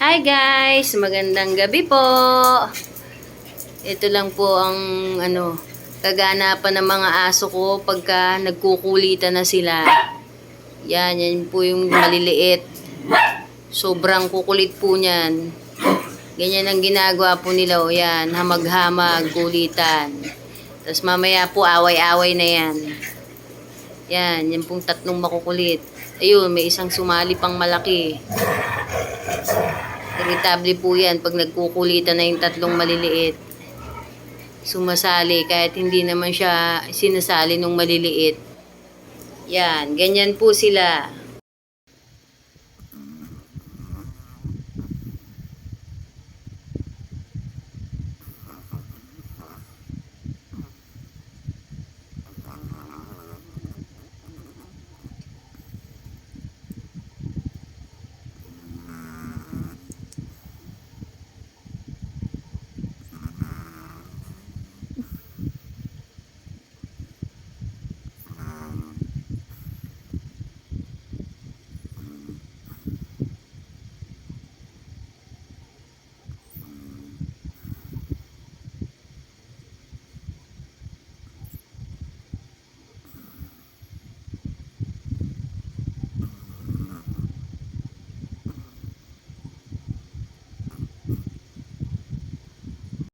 Hi guys! Magandang gabi po! Ito lang po ang kaganapan ng mga aso ko pagka nagkukulitan na sila. Yan po yung maliliit. Sobrang kukulit po niyan. Ganyan ang ginagawa po nila. O yan, hamag-hamag, kulitan. Tapos mamaya po away-away na yan. Yan pong tatlong makukulit. Ayun, may isang sumali pang malaki. Irritable po yan pag nagkukulitan na yung tatlong maliliit. Sumasali kahit hindi naman siya sinasali nung maliliit. Yan, ganyan po sila.